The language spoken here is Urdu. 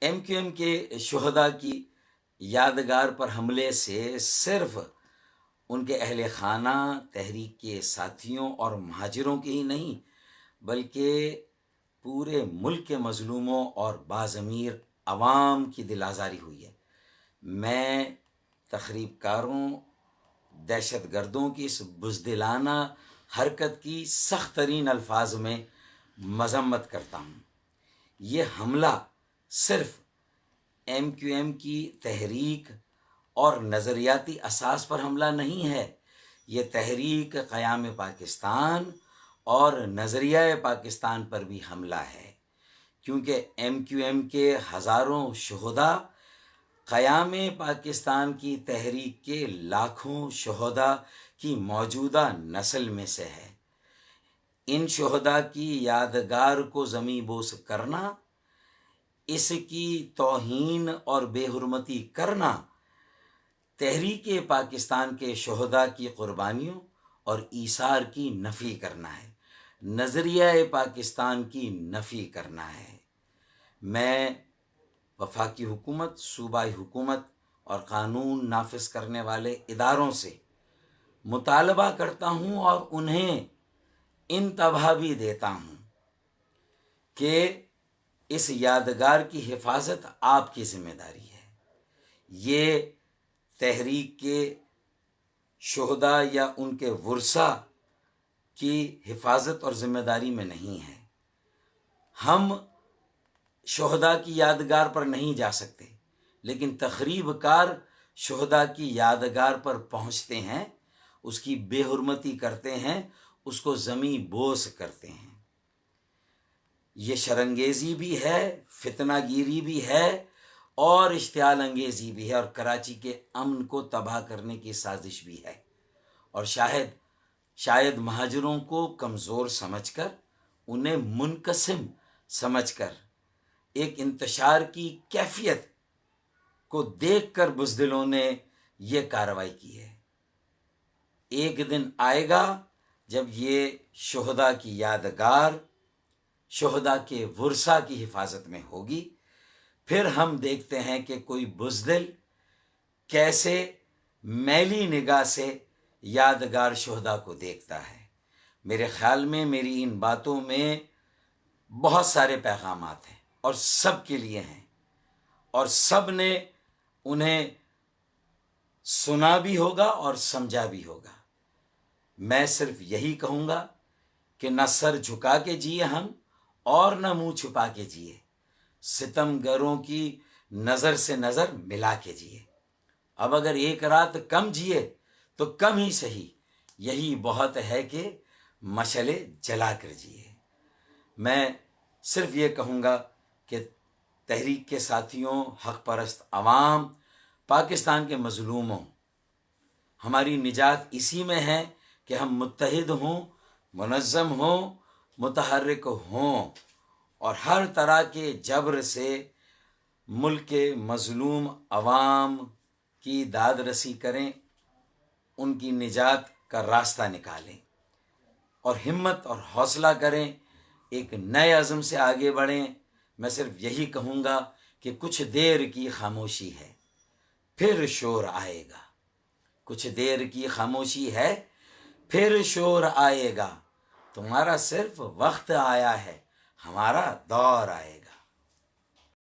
ایم کیو ایم کے شہداء کی یادگار پر حملے سے صرف ان کے اہل خانہ، تحریک کے ساتھیوں اور مہاجروں کے ہی نہیں بلکہ پورے ملک کے مظلوموں اور باضمیر عوام کی دل آزاری ہوئی ہے۔ میں تخریب کاروں، دہشت گردوں کی اس بزدلانہ حرکت کی سخت ترین الفاظ میں مذمت کرتا ہوں۔ یہ حملہ صرف ایم کیو ایم کی تحریک اور نظریاتی اساس پر حملہ نہیں ہے، یہ تحریک قیام پاکستان اور نظریہ پاکستان پر بھی حملہ ہے، کیونکہ ایم کیو ایم کے ہزاروں شہداء قیام پاکستان کی تحریک کے لاکھوں شہداء کی موجودہ نسل میں سے ہے۔ ان شہداء کی یادگار کو زمیں بوس کرنا، اس کی توہین اور بے حرمتی کرنا، تحریک پاکستان کے شہداء کی قربانیوں اور ایثار کی نفی کرنا ہے، نظریہ پاکستان کی نفی کرنا ہے۔ میں وفاقی حکومت، صوبائی حکومت اور قانون نافذ کرنے والے اداروں سے مطالبہ کرتا ہوں اور انہیں انتباہ بھی دیتا ہوں کہ اس یادگار کی حفاظت آپ کی ذمہ داری ہے۔ یہ تحریک کے شہداء یا ان کے ورثاء کی حفاظت اور ذمہ داری میں نہیں ہے۔ ہم شہداء کی یادگار پر نہیں جا سکتے، لیکن تخریب کار شہداء کی یادگار پر پہنچتے ہیں، اس کی بے حرمتی کرتے ہیں، اس کو زمیں بوس کرتے ہیں۔ یہ شرنگیزی بھی ہے، فتنہ گیری بھی ہے اور اشتعال انگیزی بھی ہے، اور کراچی کے امن کو تباہ کرنے کی سازش بھی ہے، اور شاید مہاجروں کو کمزور سمجھ کر، انہیں منقسم سمجھ کر، ایک انتشار کی کیفیت کو دیکھ کر بزدلوں نے یہ کارروائی کی ہے۔ ایک دن آئے گا جب یہ شہداء کی یادگار، شہداء کے ورثاء کی حفاظت میں ہوگی، پھر ہم دیکھتے ہیں کہ کوئی بزدل کیسے میلی نگاہ سے یادگار شہداء کو دیکھتا ہے۔ میرے خیال میں میری ان باتوں میں بہت سارے پیغامات ہیں اور سب کے لیے ہیں، اور سب نے انہیں سنا بھی ہوگا اور سمجھا بھی ہوگا۔ میں صرف یہی کہوں گا کہ نہ سر جھکا کے جیے ہم اور نہ منہ چھپا کے جیے، ستم گروں کی نظر سے نظر ملا کے جیے۔ اب اگر ایک رات کم جیے تو کم ہی صحیح، یہی بہت ہے کہ مشعلے جلا کر جیے۔ میں صرف یہ کہوں گا کہ تحریک کے ساتھیوں، حق پرست عوام، پاکستان کے مظلوموں، ہماری نجات اسی میں ہے کہ ہم متحد ہوں، منظم ہوں، متحرک ہوں، اور ہر طرح کے جبر سے ملک کے مظلوم عوام کی داد رسی کریں، ان کی نجات کا راستہ نکالیں، اور ہمت اور حوصلہ کریں، ایک نئے عزم سے آگے بڑھیں۔ میں صرف یہی کہوں گا کہ کچھ دیر کی خاموشی ہے، پھر شور آئے گا۔ کچھ دیر کی خاموشی ہے، پھر شور آئے گا۔ تمہارا صرف وقت آیا ہے، ہمارا دور آئے گا۔